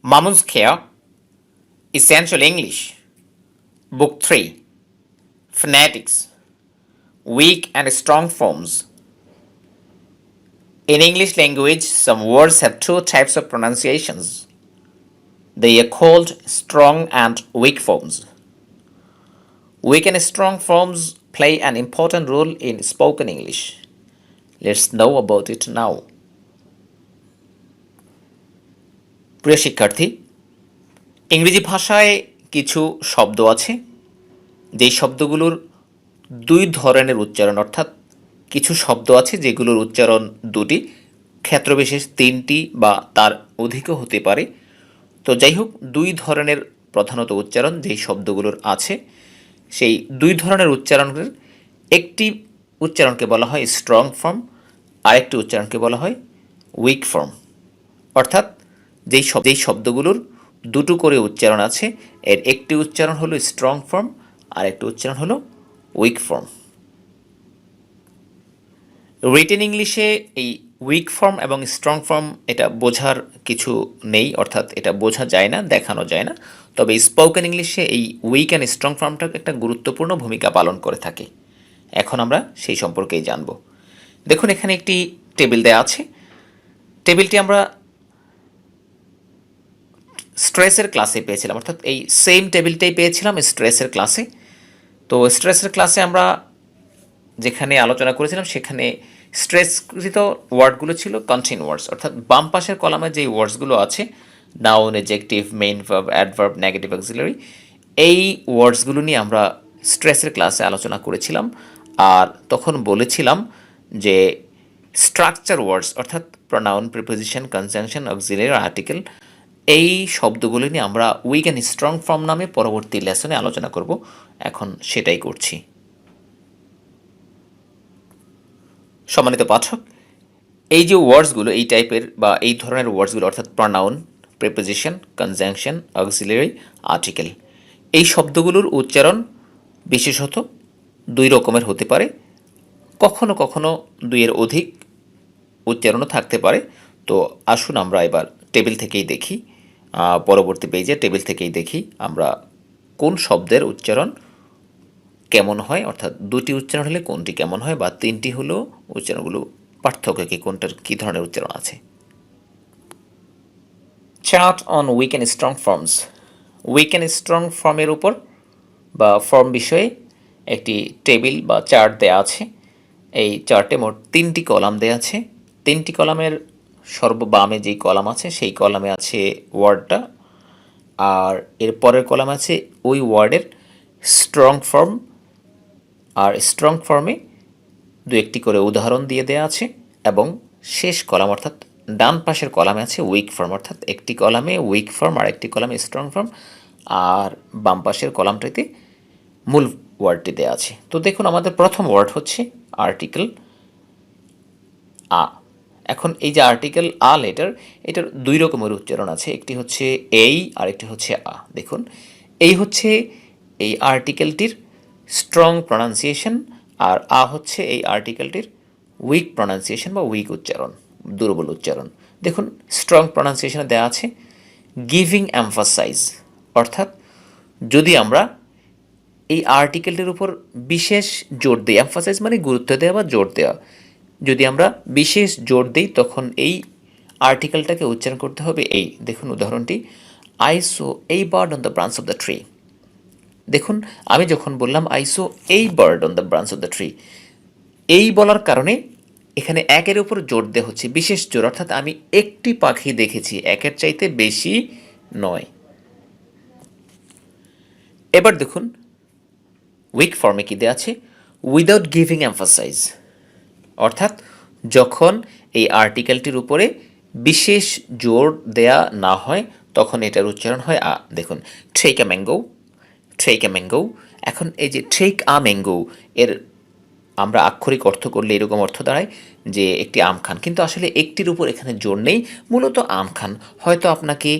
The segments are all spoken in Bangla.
Mamun's Care, Essential English, Book 3, Phonetics, Weak and Strong Forms. In English language, some words have two types of pronunciations. They are called strong and weak forms. Weak and strong forms play an important role in spoken English. Let's know about it now. প্রিয় শিক্ষার্থী, ইংরেজি ভাষায় কিছু শব্দ আছে যেই শব্দগুলোর দুই ধরনের উচ্চারণ, অর্থাৎ কিছু শব্দ আছে যেগুলোর উচ্চারণ দুটি, ক্ষেত্রবিশেষ তিনটি বা তার অধিকও হতে পারে। তো যাই হোক, দুই ধরনের প্রধানত উচ্চারণ যেই শব্দগুলোর আছে, সেই দুই ধরনের উচ্চারণের একটি উচ্চারণকে বলা হয় স্ট্রং ফর্ম, আরেকটি উচ্চারণকে বলা হয় উইক ফর্ম। অর্থাৎ যেই শব্দগুলোর দুটো করে উচ্চারণ আছে, এর একটি উচ্চারণ হলো স্ট্রং ফর্ম, আর একটি উচ্চারণ হলো উইক ফর্ম। রিটেন ইংলিশে এই উইক ফর্ম এবং স্ট্রং ফর্ম এটা বোঝার কিছু নেই, অর্থাৎ এটা বোঝা যায় না, দেখানো যায় না। তবে স্পোকেন ইংলিশে এই উইক অ্যান্ড স্ট্রং ফর্মটা একটা গুরুত্বপূর্ণ ভূমিকা পালন করে থাকে। এখন আমরা সেই সম্পর্কেই জানব। দেখুন, এখানে একটি টেবিল দেওয়া আছে। টেবিলটি আমরা স্ট্রেসের ক্লাসে পেয়েছিলাম, অর্থাৎ এই সেম টেবিলটাই পেয়েছিলাম স্ট্রেসের ক্লাসে। তো স্ট্রেসের ক্লাসে আমরা যেখানে আলোচনা করেছিলাম সেখানে স্ট্রেসকৃত ওয়ার্ডগুলো ছিল কন্টিনিউয়াস, অর্থাৎ বাম পাশের কলামে যেই ওয়ার্ডসগুলো আছে noun, adjective, main verb, adverb, negative auxiliary, এই ওয়ার্ডসগুলো নিয়ে আমরা স্ট্রেসের ক্লাসে আলোচনা করেছিলাম। আর তখন বলেছিলাম যে স্ট্রাকচার ওয়ার্ডস, অর্থাৎ pronoun, preposition, conjunction, auxiliary, article, এই শব্দগুলো নিয়ে আমরা উইক অ্যান্ড স্ট্রং ফর্ম নামে পরবর্তী লেসনে আলোচনা করব। এখন সেটাই করছি। সম্মানিত পাঠক, এই যে ওয়ার্ডসগুলো, এই টাইপের বা এই ধরনের ওয়ার্ডসগুলো, অর্থাৎ pronoun, preposition, conjunction, auxiliary, article, এই শব্দগুলোর উচ্চারণ বিশেষত দুই রকমের হতে পারে। কখনো কখনো দুইয়ের অধিক উচ্চারণও থাকতে পারে। তো আসুন আমরা এবার টেবিল থেকেই দেখি, পরবর্তী পেজে টেবিল থেকেই দেখি আমরা কোন শব্দের উচ্চারণ কেমন হয়, অর্থাৎ দুটি উচ্চারণ হলে কোনটি কেমন হয়, বা তিনটি হলেও উচ্চারণগুলো পার্থক্য কি, কোনটার কী ধরনের উচ্চারণ আছে। Chart on weak and strong forms. Weak and strong ফর্মের উপর বা ফর্ম বিষয়ে একটি টেবিল বা চার্ট দেয়া আছে। এই চার্টে মোট তিনটি কলাম দেয়া আছে। তিনটি কলামের সর্ববামে যেই কলাম আছে সেই কলামে আছে ওয়ার্ডটা, আর এর পরের কলাম আছে ওই ওয়ার্ডের স্ট্রং ফর্ম, আর স্ট্রং ফর্মে দু একটি করে উদাহরণ দিয়ে দেওয়া আছে। এবং শেষ কলাম অর্থাৎ ডান পাশের কলামে আছে উইক ফর্ম, অর্থাৎ একটি কলামে উইক ফর্ম আর একটি কলামে স্ট্রং ফর্ম, আর বাম পাশের কলামটিতে মূল ওয়ার্ডটি দেওয়া আছে। তো দেখুন, আমাদের প্রথম ওয়ার্ড হচ্ছে আর্টিকেল আ। এখন এই যে আর্টিকেল আ লেটার, এটার দুই রকমের উচ্চারণ আছে, একটি হচ্ছে এই আর একটি হচ্ছে আ। দেখুন, এই হচ্ছে এই আর্টিকেলটির স্ট্রং প্রনাউন্সিয়েশন, আর আ হচ্ছে এই আর্টিকেলটির উইক প্রনাউন্সিয়েশন বা উইক উচ্চারণ, দুর্বল উচ্চারণ। দেখুন, স্ট্রং প্রনাউন্সিয়েশনে দেওয়া আছে গিভিং এমফাসাইজ, অর্থাৎ যদি আমরা এই আর্টিকেলটির উপর বিশেষ জোর দিই, এমফাসাইজ মানে গুরুত্ব দেওয়া বা জোর দেওয়া, যদি আমরা বিশেষ জোর দিই তখন এই আর্টিকেলটাকে উচ্চারণ করতে হবে এই। দেখুন উদাহরণটি, আই সো এই bird on the branch of the tree. দেখুন, আমি যখন বললাম আই সো এই bird on the branch of the tree, এই বলার কারণে এখানে একের উপর জোর দেওয়া হচ্ছে, বিশেষ জোর, অর্থাৎ আমি একটি পাখি দেখেছি, একের চাইতে বেশি নয়। এবার দেখুন উইক ফর্মে কী দেওয়া আছে, উইদাউট গিভিং এমফাসাইজ, অর্থাৎ যখন এই আর্টিকেলটির উপরে বিশেষ জোর দেয়া না হয় তখন এটার উচ্চারণ হয় আ। দেখুন, take a mango, take a mango. এখন এই যে টেক আ ম্যাঙ্গো, এর আমরা আক্ষরিক অর্থ করলে এরকম অর্থ দাঁড়ায় যে একটি আম খান, কিন্তু আসলে একটির উপর এখানে জোর নেই, মূলত আম খান। হয়তো আপনাকে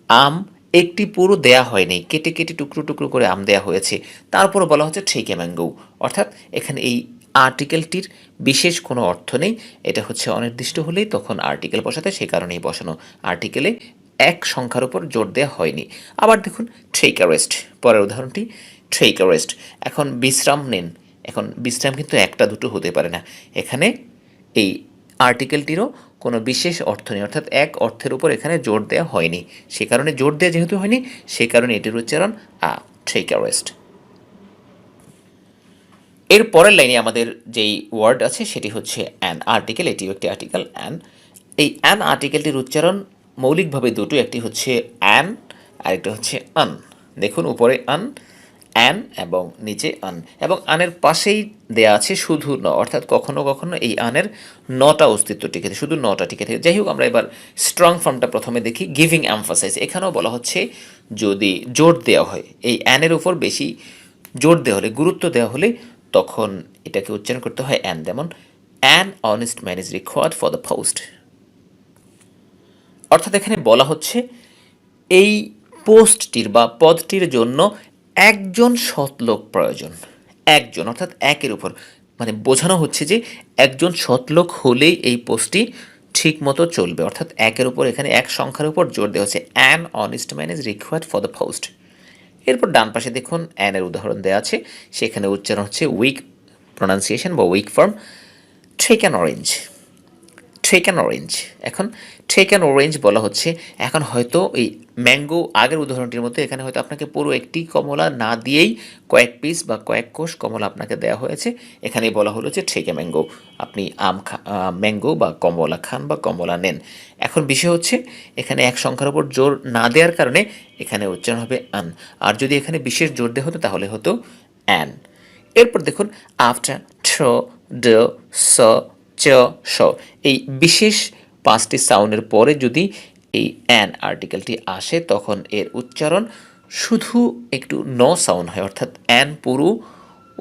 আম একটি পুরো দেয়া হয়নি, কেটে কেটে টুকরো টুকরো করে আম দেয়া হয়েছে, তারপরে বলা হচ্ছে টেক এ ম্যাঙ্গো, অর্থাৎ এখানে এই আর্টিকেলটির বিশেষ কোনো অর্থ নেই, এটা হচ্ছে অনির্দিষ্ট হলেই তখন আর্টিকেল বসাতে, সে কারণেই বসানো। আর্টিকেলে এক সংখ্যার উপর জোর দেওয়া হয়নি। আবার দেখুন টেক আ রেস্ট, পরের উদাহরণটি টেক আ রেস্ট। এখন বিশ্রাম নিন, এখন বিশ্রাম কিন্তু একটা দুটো হতে পারে না, এখানে এই আর্টিকেলটিরও কোনো বিশেষ অর্থ নেই, অর্থাৎ এক অর্থের উপর এখানে জোর দেওয়া হয়নি, সে কারণে জোর দেওয়া যেহেতু হয়নি সে কারণে এটির উচ্চারণ টেক আ রেস্ট। এর পরের লাইনে আমাদের যেই ওয়ার্ড আছে সেটি হচ্ছে অ্যান আর্টিকেল, এটিও একটি আর্টিকেল অ্যান। এই অ্যান আর্টিকেলটির উচ্চারণ মৌলিকভাবে দুটো, একটি হচ্ছে অ্যান আর একটা হচ্ছে আন। দেখুন উপরে আন, অ্যান এবং নিচে আন, এবং আনের পাশেই দেয়া আছে শুধু ন, অর্থাৎ কখনো কখনো এই আনের নটা অস্তিত্ব টিকে থাকে, শুধু নটা টিকে থাকে। যাই হোক, আমরা এবার স্ট্রং ফর্মটা প্রথমে দেখি। গিভিং এমফাসাইজ, এখানেও বলা হচ্ছে যদি জোর দেওয়া হয় এই অ্যানের উপর বেশি জোর দেওয়া হলে, গুরুত্ব দেওয়া হলে, তখন এটাকে উচ্চারণ করতে হয় অ্যান। যেমন an honest man is required for the post, অর্থাৎ এখানে বলা হচ্ছে এই পোস্টটির বা পদটির জন্য একজন সৎ লোক প্রয়োজন। একজন অর্থাৎ একের উপর, মানে বোঝানো হচ্ছে যে একজন সৎ লোক হলেই এই পোস্টটি ঠিক মতো চলবে, অর্থাৎ একের উপর এখানে এক সংখ্যার উপর জোর দেওয়া হচ্ছে। An honest man is required for the post. এরপর ডান পাশে দেখুন অ্যানের উদাহরণ দেওয়া আছে, সেখানে উচ্চারণ হচ্ছে উইক প্রনাউন্সিয়েশন বা weak form, take an orange. Take an orange, এখন টেক অ্যান অরেঞ্জ বলা হচ্ছে, এখন হয়তো এই ম্যাঙ্গো আগের উদাহরণটির মধ্যে এখানে হয়তো আপনাকে পুরো একটি কমলা না দিয়েই কয়েক পিস বা কয়েক কোষ কমলা আপনাকে দেওয়া হয়েছে, এখানে বলা হলো যে টেক এ ম্যাঙ্গো, আপনি ম্যাঙ্গো বা কমলা খান বা কমলা নেন। এখন বিষয় হচ্ছে এখানে এক সংখ্যার উপর জোর না দেওয়ার কারণে এখানে উচ্চারণ হবে আন, আর যদি এখানে বিশেষ জোর দেওয়া হতো তাহলে হতো অ্যান। এরপর দেখুন আফটার, ঠ, ড, স, চ, স, এই বিশেষ পাঁচটি সাউন্ডের পরে যদি এই অ্যান আর্টিকেলটি আসে তখন এর উচ্চারণ শুধু একটু ন সাউন্ড হয়, অর্থাৎ অ্যান পুরো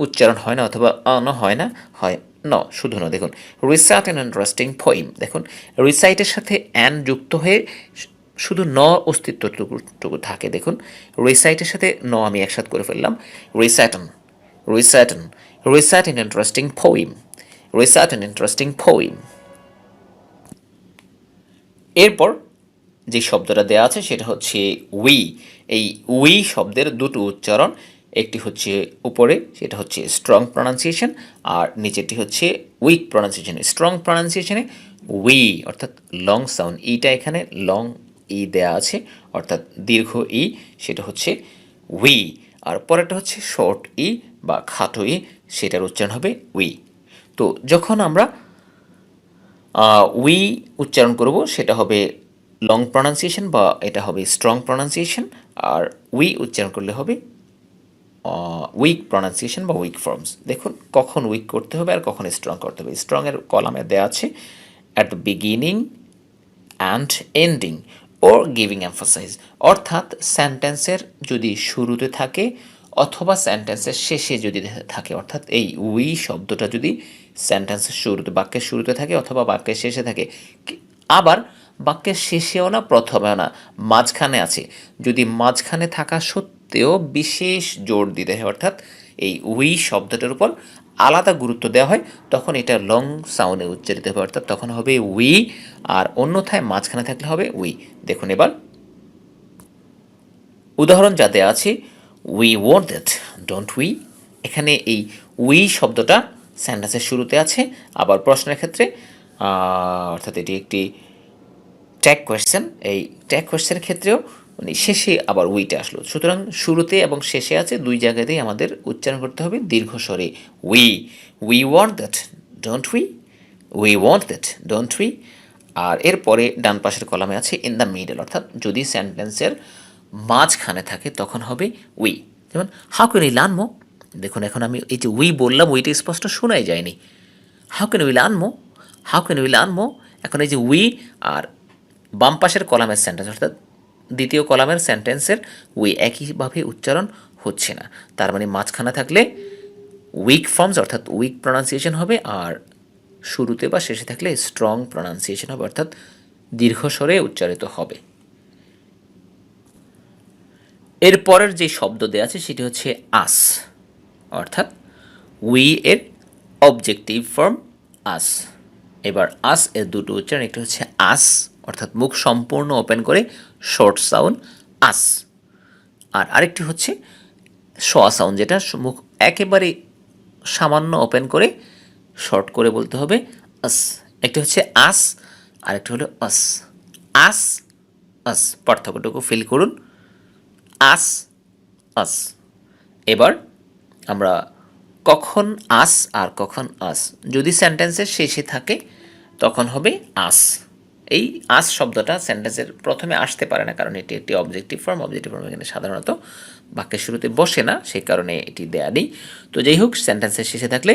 উচ্চারণ হয় না, অথবা ন হয় না, হয় ন, শুধু ন। দেখুন রিসাইট অ্যান ইন্টারেস্টিং পোয়েম, দেখুন রিসাইটের সাথে অ্যান যুক্ত হয়ে শুধু ন অস্তিত্বটুকু থাকে। দেখুন রিসাইটের সাথে ন আমি একসাথে করে ফেললাম, recite an, recite an, recite an interesting poem, recite an interesting poem. এরপর যে শব্দটা দেওয়া আছে সেটা হচ্ছে উই। এই উই শব্দের দুটো উচ্চারণ, একটি হচ্ছে উপরে সেটা হচ্ছে স্ট্রং প্রনাউন্সিয়েশন, আর নিচেরটি হচ্ছে উইক প্রনাউন্সিয়েশন। স্ট্রং প্রনাউন্সিয়েশনে উই অর্থাৎ লং সাউন্ড, ইটা এখানে লং ই দেয়া আছে অর্থাৎ দীর্ঘ ই, সেটা হচ্ছে উই। আর পরেরটা হচ্ছে শর্ট ই বা খাটো ই, সেটার উচ্চারণ হবে উই। তো যখন আমরা উই উচ্চারণ করব সেটা হবে লং প্রনাউন্সিয়েশন বা এটা হবে স্ট্রং প্রনাউন্সিয়েশন, আর উই উচ্চারণ করলে হবে উইক প্রনাউন্সিয়েশন বা উইক ফর্মস। দেখুন কখন উইক করতে হবে আর কখন স্ট্রং করতে হবে। স্ট্রংয়ের কলামে দেওয়া আছে at the beginning and ending or giving emphasize, অর্থাৎ সেন্টেন্সের যদি শুরুতে থাকে অথবা সেন্টেন্সের শেষে যদি থাকে, অর্থাৎ এই উই শব্দটা যদি সেন্টেন্সের শুরুতে, বাক্যের শুরুতে থাকে অথবা বাক্যের শেষে থাকে, আবার বাক্যের শেষেও না প্রথমেও না, মাঝখানে আছে, যদি মাঝখানে থাকা সত্ত্বেও বিশেষ জোর দিতে হয়, অর্থাৎ এই উই শব্দটার উপর আলাদা গুরুত্ব দেওয়া হয়, তখন এটা লং সাউন্ডে উচ্চারিত হবে, অর্থাৎ তখন হবে উই, আর অন্যথায় মাঝখানে থাকলে হবে উই। দেখুন এবার উদাহরণ যা দেওয়া আছে, we want that don't we, এখানে এই উই শব্দটা সেন্টেন্সের শুরুতে আছে, আবার প্রশ্নের ক্ষেত্রে অর্থাৎ এটি একটি ট্যাগ কোয়েশ্চেন, এই ট্যাগ কোয়েশ্চেনের ক্ষেত্রেও মানে শেষে আবার উইটা আসলো, সুতরাং শুরুতে এবং শেষে আছে, দুই জায়গাতেই আমাদের উচ্চারণ করতে হবে দীর্ঘস্বরে we. We want that don't we, we want that don't we. আর এরপরে ডান পাশের কলামে আছে ইন দ্য মিডল, অর্থাৎ যদি সেন্টেন্সের মাঝখানে থাকে তখন হবে উই। যেমন how can we learn more, দেখুন এখন আমি এই যে উই বললাম উইটা স্পষ্ট শোনাই যায়নি, how can we learn more, how can we learn more, এখন এই যে উই আর বাম পাশের কলামের সেন্টেন্স অর্থাৎ দ্বিতীয় কলামের সেন্টেন্সের উই একইভাবে উচ্চারণ হচ্ছে না, তার মানে মাঝখানে থাকলে উইক ফর্মস অর্থাৎ উইক প্রনাউন্সিয়েশন হবে, আর শুরুতে বা শেষে থাকলে স্ট্রং প্রনাউন্সিয়েশন হবে, অর্থাৎ দীর্ঘস্বরে উচ্চারিত হবে। এর পরের যে শব্দ দেওয়া আছে সেটি হচ্ছে আস, অর্থাৎ উই এর অবজেক্টিভ ফর্ম আস। এবার আস এর দুটো উচ্চারণ, একটা হচ্ছে আস অর্থাৎ মুখ সম্পূর্ণ ওপেন করে শর্ট সাউন্ড আস। আর আরেকটি হচ্ছে স সাউন্ড, যেটা মুখ একেবারে সামান্য ওপেন করে শর্ট করে বলতে হবে আস। একটি হচ্ছে আস, আরেকটি হলো আস। আস আস, পার্থক্যটুকু ফিল করুন। আস আস। এবার আমরা কখন আস আর কখন আস, যদি সেন্টেন্সের শেষে থাকে তখন হবে আস। এই আস শব্দটা সেন্টেন্সের প্রথমে আসতে পারে না, কারণ এটি একটি অবজেক্টিভ ফর্ম। অবজেক্টিভ ফর্ম এখানে সাধারণত বাক্যের শুরুতে বসে না, সেই কারণে এটি দেয়া নেই। তো যাই হোক, সেন্টেন্সের শেষে থাকলে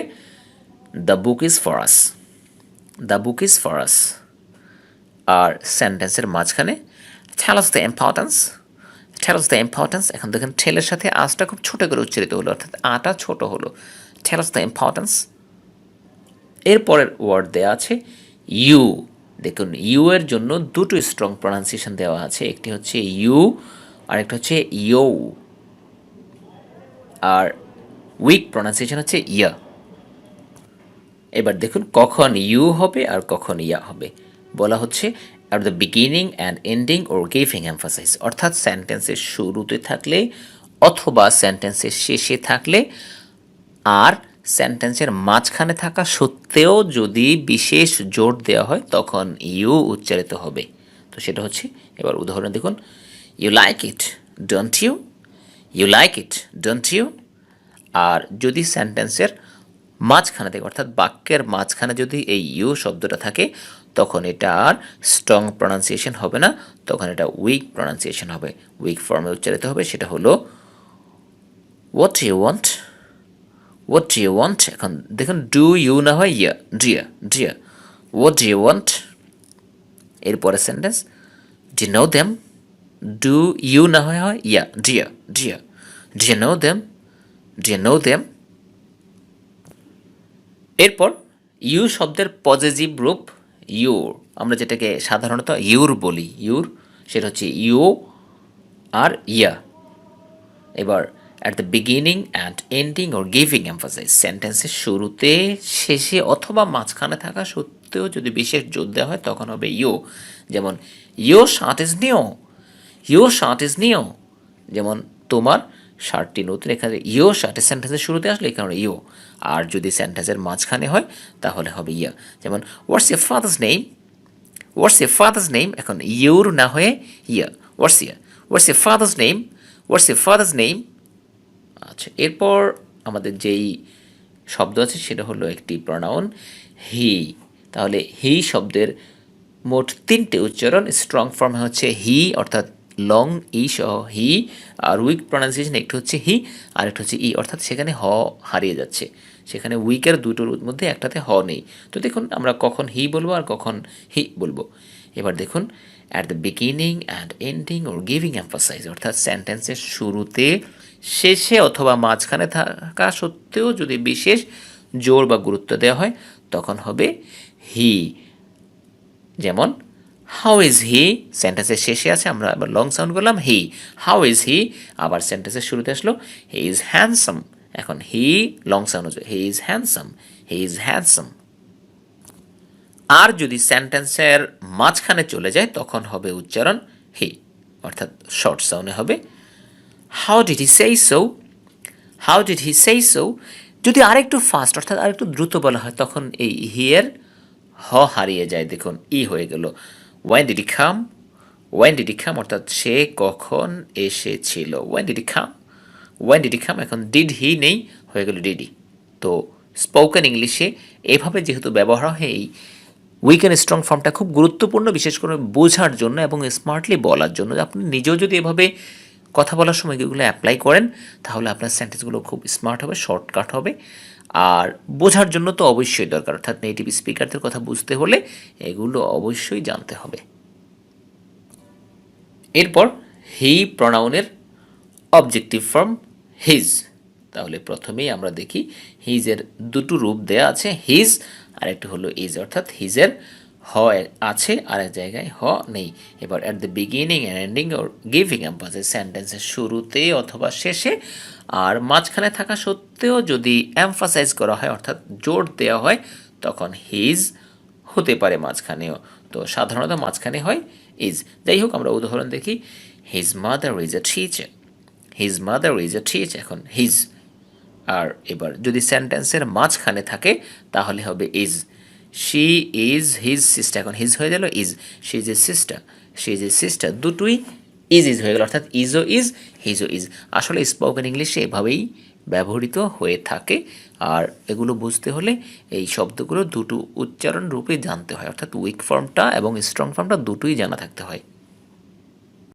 the book is for us, the book is for us. আর সেন্টেন্সের মাঝখানে tell us the importance, tell us the importance. এখন দেখেন টেলের সাথে আসটা খুব ছোট করে উচ্চারিত হলো, অর্থাৎ আটা ছোট হলো। টেল আস দ্য ইম্পর্টেন্স। এরপরের ওয়ার্ড দেওয়া আছে ইউ। দেখুন, ইউ এর জন্য দুটো স্ট্রং প্রনাউন্সিয়েশন দেওয়া আছে, একটি হচ্ছে ইউ আর একটা হচ্ছে ইউ। আর উইক প্রনাউন্সিয়েশন হচ্ছে ইয়া। এবার দেখুন কখন ইউ হবে আর কখন ইয়া হবে। বলা হচ্ছে at the beginning and ending or giving emphasize, অর্থাৎ সেন্টেন্সের শুরুতে থাকলে অথবা সেন্টেন্সের শেষে থাকলে আর সেন্টেন্সের মাঝখানে থাকা সত্ত্বেও যদি বিশেষ জোর দেওয়া হয় তখন ইউ উচ্চারিত হবে। তো সেটা হচ্ছে, এবার উদাহরণ দেখুন, you like it don't you, you like it don't you. আর যদি সেন্টেন্সের মাঝখানে থাকে, অর্থাৎ বাক্যের মাঝখানে যদি এই ইউ শব্দটা থাকে, তখন এটা আর স্ট্রং প্রনাউন্সিয়েশন হবে না, তখন এটা উইক প্রনাউন্সিয়েশন হবে, উইক ফর্মে উচ্চারিত হবে। সেটা হলো what you want, what do you want. এখন দেখুন, ডু ইউ না হয় ya, d'ya d'ya. What do you want. এরপরে sentence, do know them, do you না হয় হয় ya, d'ya d'ya. Do you know them, do you know them. এরপর ইউ শব্দের পজেসিভ রূপ ইউর, আমরা যেটাকে সাধারণত ইউর বলি, ইউর, সেটা হচ্ছে ইউ আর ইয়া। এবার at the beginning and ending or giving emphasize, সেন্টেন্সের শুরুতে শেষে অথবা মাঝখানে থাকা সত্ত্বেও যদি বিশেষ জোর দেওয়া হয় তখন হবে ইউ। যেমন your shirt is new, your shirt is new. যেমন তোমার শার্টটি নতুন, এখানে ইউর শার্টের সেন্টেন্সের শুরুতে আসলে এখানে ইউ। আর যদি সেন্টেন্সের মাঝখানে হয় তাহলে হবে ইয়া। যেমন what's your father's name, what's your father's name. এখন ইউর না হয়ে ya, what's ya, what's your father's name, what's your father's name. আচ্ছা, এরপর আমাদের যেই শব্দ আছে সেটা হলো একটি প্রনাউন হি। তাহলে হি শব্দের মোট তিনটে উচ্চারণ, স্ট্রং ফর্ম হচ্ছে হি, অর্থাৎ লং ই সহ হি। আর উইক প্রনাউন্সিয়েশন একটু হচ্ছে হি আর একটা হচ্ছে ই, অর্থাৎ সেখানে হ হারিয়ে যাচ্ছে, সেখানে উইকের দুটোর মধ্যে একটাতে হ নেই। তো দেখুন আমরা কখন হি বলবো আর কখন হি বলবো। এবার দেখুন, at the beginning and ending or giving emphasize, অর্থাৎ সেন্টেন্সের শুরুতে শেষে অথবা মাঝখানে থাকা সত্ত্বেও যদি বিশেষ জোর বা গুরুত্ব দেওয়া হয় তখন হবে হি। যেমন হাউ ইজ হি, সেন্টেন্সের শেষে আছে, আমরা আবার লং সাউন্ড করলাম হি, হাউ ইজ হি। আবার সেন্টেন্সের শুরুতে আসলো হি ইজ হ্যান্ডসাম, এখন হি লং সাউন্ড হচ্ছে he is handsome, he is handsome. আর যদি সেন্টেন্সের মাঝখানে চলে যায় তখন হবে উচ্চারণ হি, অর্থাৎ শর্ট সাউন্ডে হবে হাউ ডিড হি সেই সো, হাউ ডিড হি সেই সো। যদি আরেকটু ফাস্ট অর্থাৎ আরেকটু দ্রুত বলা হয় তখন এই হিয়ের হ হারিয়ে যায়, দেখুন ই হয়ে গেল when did he come, when did he come, অর্থাৎ সে কখন এসেছিল, when did he come, when did he come. এখন ডিড হি নেই, হয়ে গেল ডিডি। তো স্পোকেন ইংলিশে এভাবে যেহেতু ব্যবহার হয়, এই উইক অ্যান্ড স্ট্রং ফর্মটা খুব গুরুত্বপূর্ণ, বিশেষ করে বোঝার জন্য এবং স্মার্টলি বলার জন্য। আপনি নিজেও যদি এভাবে কথা বলার সময় এগুলো অ্যাপ্লাই করেন তাহলে আপনার সেন্টেন্সগুলো খুব স্মার্ট হবে, শর্টকাট হবে। আর বোঝার জন্য তো অবশ্যই দরকার, অর্থাৎ নেটিভ স্পিকারদের কথা বুঝতে হলে এগুলো অবশ্যই জানতে হবে। এরপর হি প্রনাউনের অবজেক্টিভ ফর্ম হিজ। তাহলে প্রথমেই আমরা দেখি হিজের দুটো রূপ দেয়া আছে, হিজ আর একটি হলো ইজ, অর্থাৎ হিজের হ আছে আর এক জায়গায় হ নেই। এবার at the beginning and ending or giving emphasis, সেন্টেন্সের শুরুতে অথবা শেষে আর মাঝখানে থাকা সত্ত্বেও যদি এমফাসাইজ করা হয় অর্থাৎ জোর দেওয়া হয় তখন হিজ হতে পারে মাঝখানেও। তো সাধারণত মাঝখানে হয় ইজ। যাই হোক, আমরা উদাহরণ দেখি। His mother is a teacher. His mother is a teacher, এখন হিজ। আর এবার যদি সেন্টেন্সের মাঝখানে থাকে তাহলে হবে is. She is his sister, এখন হিজ হয়ে গেল is. She is a sister, she is a sister, দুটোই ইজ ইজ হয়ে গেল, অর্থাৎ ইজও ইজ, হিজও ইজ। আসলে স্পোকেন ইংলিশে এভাবেই ব্যবহৃত হয়ে থাকে। আর এগুলো বুঝতে হলে এই শব্দগুলো দুটো উচ্চারণ রূপে জানতে হয়, অর্থাৎ উইক ফর্মটা এবং স্ট্রং ফর্মটা দুটোই জানা থাকতে হয়।